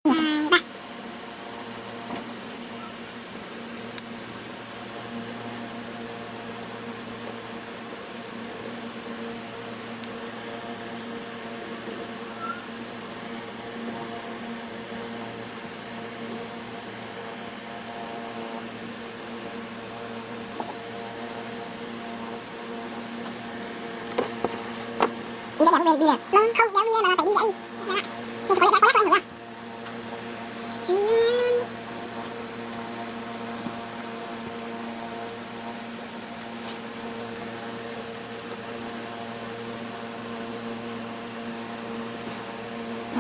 2, 3. Đi đây là không đi nè. Không, đeo đi mà phải đi vậy. Đó. Mình sẽ có đẹp quá nữa.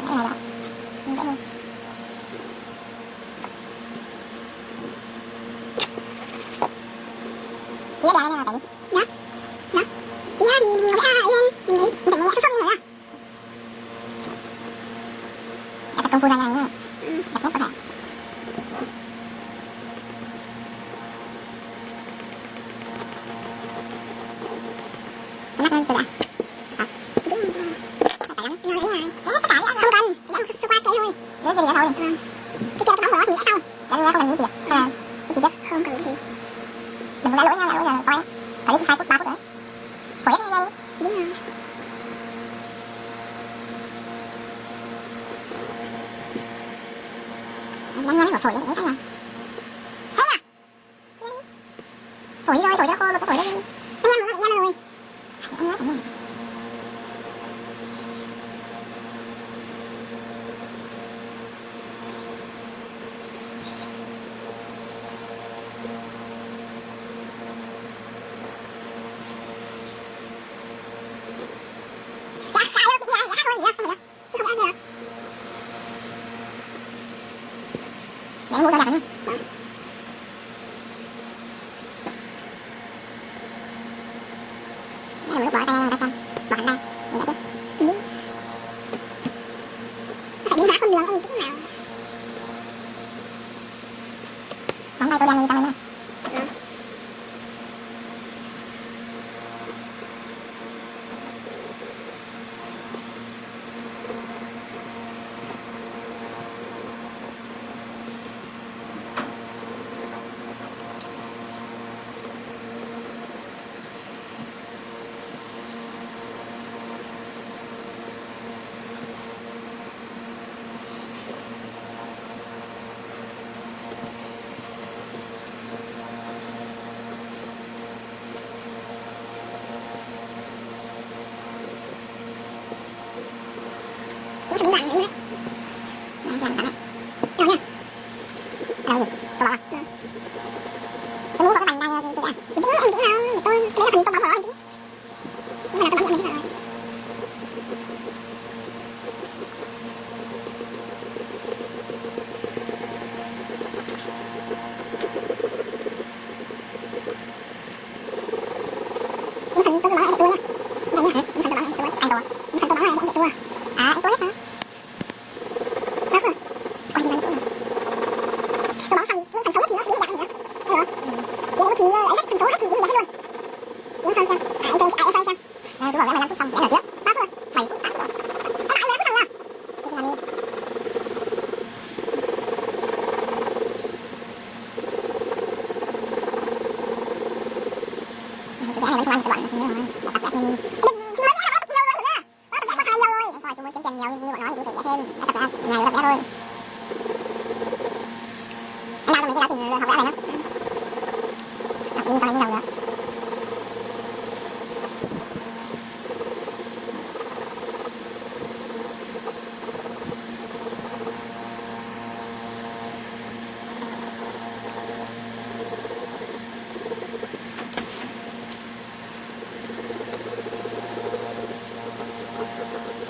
Cái này rồi. Mình sẽ luôn. Đi đây là phải đi. Đó. Đó. Đi đi mình ngồi lên. Mình đi nhẹ sốt sốt như rồi đó. Tập công phu ra ngay nhá. Đặt nét có thể. Nét lên chưa đã. Hả? Tại lắm. Nó lấy này. Tất cả không cần. Để một sơ qua kệ thôi. Nếu chơi nữa thôi. Cái kia cái bóng bỏ thì đã xong. Để không cần những chuyện. Những chuyện chứ. Không cần những gì. Đừng có lỗi nha, lỗi là coi. Clip 2 phút 3 phút nữa. Phổi đi ra đi. Đi rồi. Ngắn ngắn của phổi để thấy mà. Thấy nè. Phổi đi thôi, phổi cho khô một cái phổi đi. Nhanh rồi. Anh nói chẳng nha. Để mua cho đẹp nữa. Đây là lúc bỏ tay ra xem. Bỏ hẳn ra. Mình đã chứ. Nó phải biến hóa con đường anh tính nào. Bóng tay tôi đen như tao nha. Những cái biến đoạn này đấy. Làm tạm đấy. Rồi nha. Rồi gì? Tôi bỏ à? Tôi muốn có cái bàn này tôi đã. Mình tính em tính nào? Để tôi lấy cái phần tôi bỏ bỏ em tính. Nhưng mà tôi bỏ em tính rồi. Những phần tôi bỏ em để tôi nha. Đây nha. Những phần tôi bỏ em để tôi. Anh tôi. Những phần tôi bỏ em để tôi. À, tôi hết hả? Đó rồi. Quay gì đây? Tôi bỏ xong thì phần xấu nhất thì nó sẽ biến dạng nữa. Thấy không? Vậy là chị ấy hết phần xấu hết thì biến dạng hết luôn. Em cho em xem. Em cho em xem. Tôi bỏ ra 15 phút xong. Để là tiếp. 3 phút rồi. 7 phút. 8 phút rồi. Em lại 10 phút xong rồi. Thế thì làm đi. Tôi vẽ này vẫn không ăn được bọn nó rồi. Để tập vẽ thêm đi. Đừng chứ nói vẽ nó tập nhiều rồi nữa. Nó tập vẽ quá trời nhiều rồi. Sao chúng mới kiếm tiền nhiều như bọn nói thì tôi phải vẽ thêm. Nó tập vẽ ngày tập vẽ thôi. Anh nào cho mình cái giáo trình học vẽ này nữa. Tập đi xong mới giàu nữa.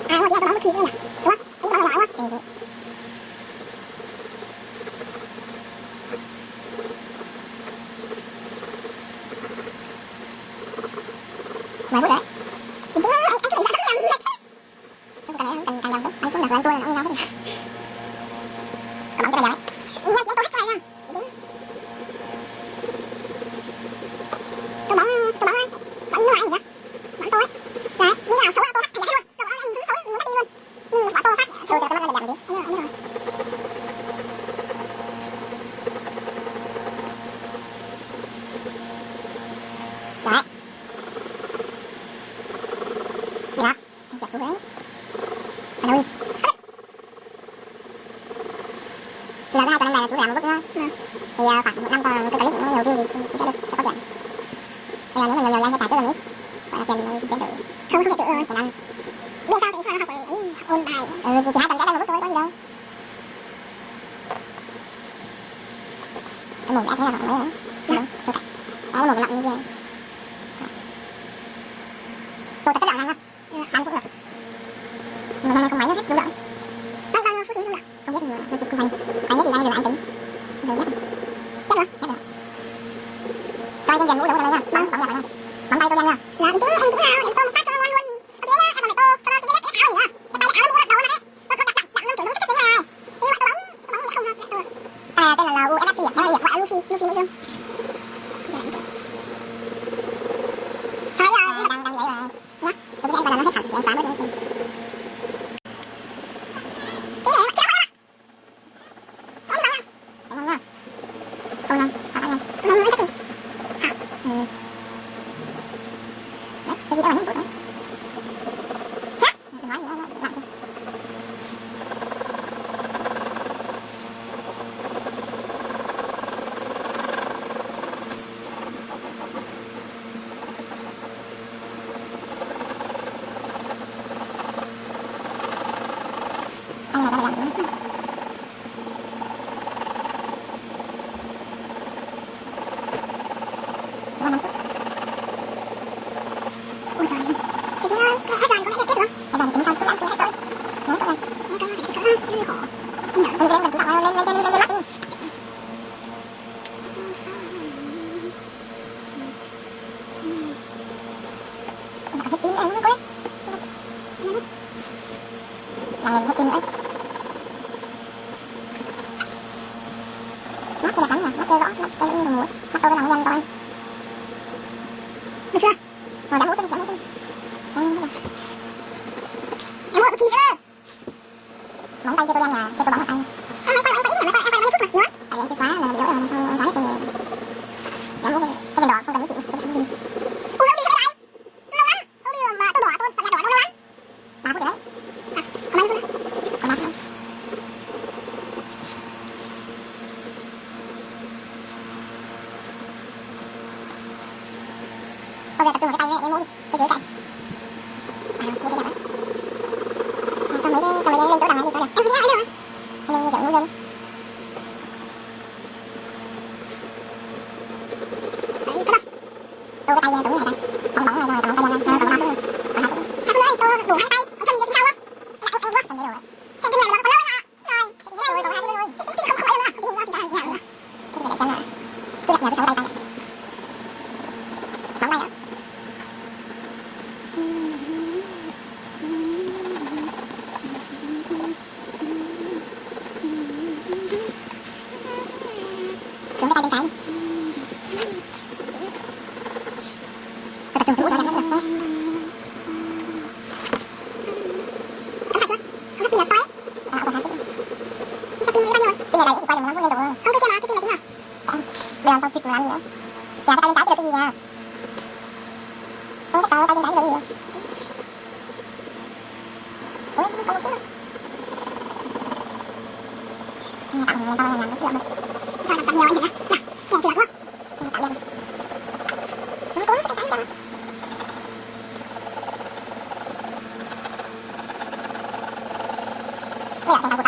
À, hồi kia tôi nói một chi nữa nhỉ? Đúng không? Anh nói quá. Tùy rồi. Mày đấy. Mình tính anh cứ định ra tấm nhầm. Tôi cần nhầm đấy. Anh cũng là của anh tôi là nó như nhau hết. Còn bóng cho bây giờ ấy. Nhìn nhau tôi hết cho này nha. Mình tính. Tôi bóng ấy. Bóng như này gì đó. Bóng tôi ấy. Đấy. Những cái nào xấu là tôi phát thành ra luôn. Tôi bóng anh xấu. Mình mất đi luôn. Nhưng mà bỏ tôi phát. Thôi cho tôi mất là đẹp một tí. Anh rồi. Thì lần thứ hai tuần này là chủ đề một bước nữa. Thì khoảng một năm sau cái clip nó nhiều view thì sẽ có tiền. Bây giờ nếu mà nhiều anh sẽ trả trước lần ít. Gọi là tiền tiền tự. Không thể tự rồi, tiền ăn. Biết sao thì sao nó học rồi, học ôn bài. Chỉ 2 tuần vẽ ra một bước thôi, có gì đâu. Cái mồm vẽ thế là khoảng mấy nữa. Đúng, tôi cả. Đấy, một lọng như kia. Tôi tất cả làm không? Ăn cũng được. Mà hôm nay không máy nữa hết, dung lượng. Bao nhiêu phút thì dung lượng? Không biết nhiều, không hay. Hay nhất thì đang giờ anh tính. Rồi nhất. Nhất được, nhất được. Cho anh thêm tiền mũ được không này nha. Bấm nhạc này. Bấm tay tôi đen nha. Là em tính nào, em tô một phát cho nó ngon luôn. Ở kia em làm tô cho nó cái áo nữa. Tay áo nó mua đầu nó đấy. Nó đặt nó thử nó thích này. Thế mà tôi bấm không được tôi. Tên là UFC, thế là gọi Luffy nội dung. Thôi giờ đang vậy rồi. Đó, tôi biết anh gọi là nó hết sạch, anh xóa mới được. Anh mà ra làm đúng. Chỉ 5 phút. Ôi trời. Cái kia hết rồi, có lẽ là tiếp được không? Hết rồi tính xong, cứ ăn cứ hết rồi. Nhớ coi. Nhớ coi phải cỡ nó khổ. Anh nhớ. Tôi lên mình chúng ta lên trên đi, lên mắt đi. Mà hết pin nữa quên. Đi đi. Là hết pin nữa. Mắt chưa đẹp lắm nè, mắt chưa rõ, mắt chưa như đồng mũi. Mắt tôi cái lòng đen coi. Được chưa? Rồi đã mũi cho đi, đã mũi cho đi. Em mũi chi cơ. Móng tay chưa tôi đen là chưa tôi bóng vào tay. Mấy tay em phút mà nhớ. Tại vì em chưa xóa là bị lỗi rồi, xong em xóa hết từ. Đã mũi cái đèn đỏ không cần mũi chịu, cái đèn đi. Ui ông đi sao đây? Lâu lắm. Ông đi mà tôi đỏ tôi đèn đỏ lâu lắm. 3 phút rồi đấy. Còn bao nhiêu phút nữa? Còn 3 phút nữa. Bây giờ tập trung vào cái tay này, em mua đi, cái dưới cạnh. Mua cái đẹp đấy. Cho mấy cái lên chỗ đằng này đi cho đẹp. Em thấy ai đâu hả? Em như kiểu ngu dân. Đấy, chút đâu. Tô cái tay giống như này ta. Bóng bóng này rồi, bóng tay đen lên. Còn 3 phút nữa. Còn 2 phút. 2 phút ơi, tô đủ 2 tay. Ông cho mình cái sao không? Lại em quá. Còn đây rồi. Cái này là còn lâu nữa. Rồi, cái này rồi, còn 2 phút nữa rồi. Cái không khỏi luôn à. Đi ra thì ra nhà nữa. Cái này để xem nào. Cứ đặt nhờ cái 6 tay sang. Bóng tay nữa. Xuống cái tay bên trái đi. Tôi tập trung cái mũi cho em được đấy. Có sạch chưa? Không có pin là toái. Còn 2 phút. Cái pin bao nhiêu rồi? Pin này chỉ quay được 15 phút liên tục thôi. Không biết kia mà, cái pin này tính nào? Bây giờ sao kịp làm gì nữa? Kìa cái tay bên trái chưa được cái gì nha. Em biết sao tay bên trái chưa được cái gì đâu. Ủa, còn 1 phút nữa. Tặng lần sau làm nó chưa được. Sao tặng nhiều anh nhỉ? Nè, cái này chưa được luôn. Tặng đen. Nó cố cái trái ra. Bây giờ tay của tay à?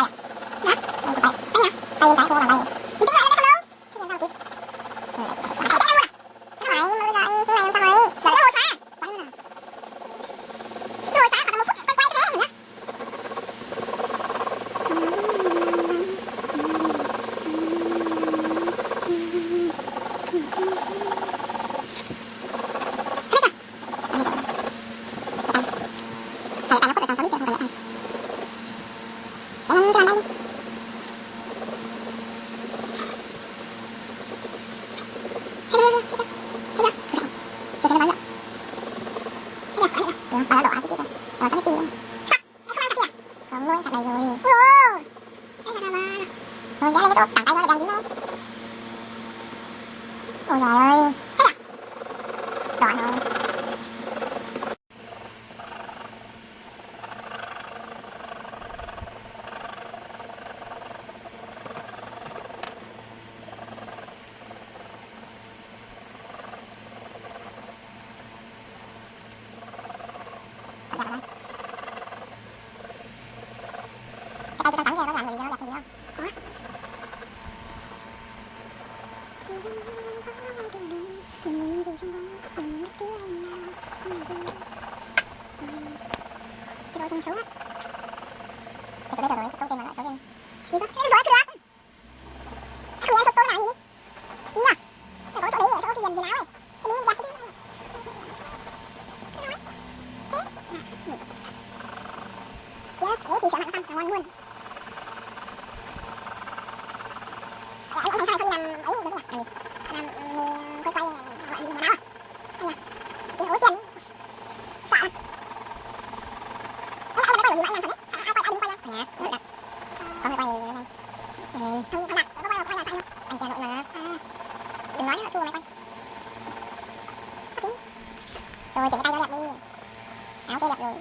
Hả? Tay của tay. Tay nha. Tay bên trái cô làm tay. Mình tính lại nó sao đâu? Thế làm sao kịp? Rồi lại phải tay luôn à? Cái này nhưng mà bây giờ anh cái này làm sao rồi? Để nó hồi xóa. Xóa như nào? Nó hồi xóa khoảng 1 phút quay cái thế nữa. Ôi trời ơi. Thế à? Đỏ rồi. thằng đặt nó quay nhà chạy anh chả lộn mà đừng nói nữa thua mày quanh rồi chỉnh cái tay cho đẹp đi áo kia đẹp rồi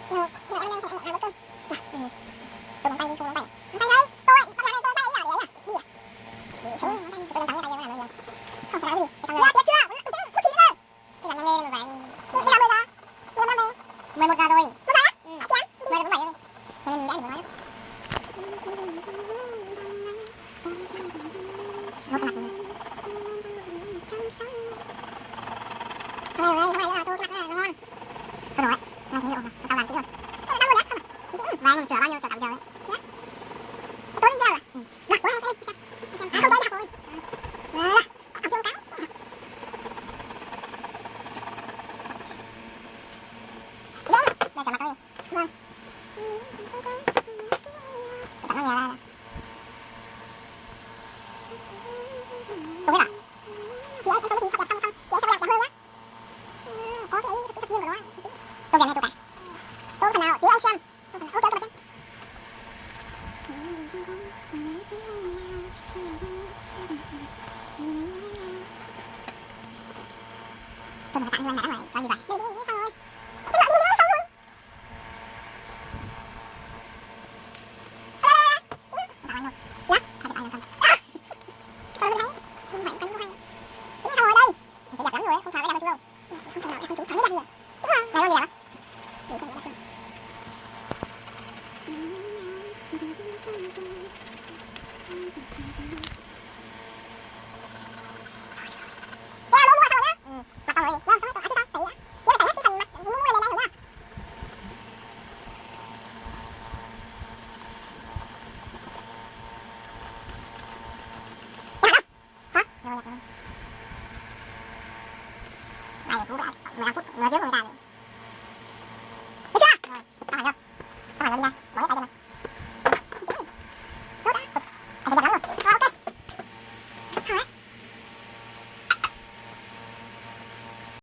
khi nào anh em sẽ làm bất cơm tôi bằng tay đây tôi làm này tôi làm tay ấy à để ấy à đi xuống tôi làm tay vô làm rồi không phải làm gì phải làm được chưa bình tĩnh có chín cơ thì làm nhanh lên vậy đi làm bây giờ 11 giờ rồi 11 giờ chán 10 giờ 7 rồi cho nên mình đã đừng nói nữa một cái mặt này hôm nay là tôi cái mặt này nó ngon thôi rồi hôm nay thế ổn rồi sao làm kỹ rồi tao luôn đấy và anh sửa bao nhiêu sửa tạm giờ đấy tối đi ra rồi mặc của em xem không tối đặt rồi ăn chung cái đấy giờ sửa mặt thôi vâng tặng nó nhà ra tôi biết à chị em có cái gì sắp xong chị em sẽ đẹp hơn á có cái thật riêng của nó tôi gần đây tôi cả tôi phần nào đứa anh xem tôi phần nào ok tôi xem tôi mà tặng luôn đã rồi cho gì vậy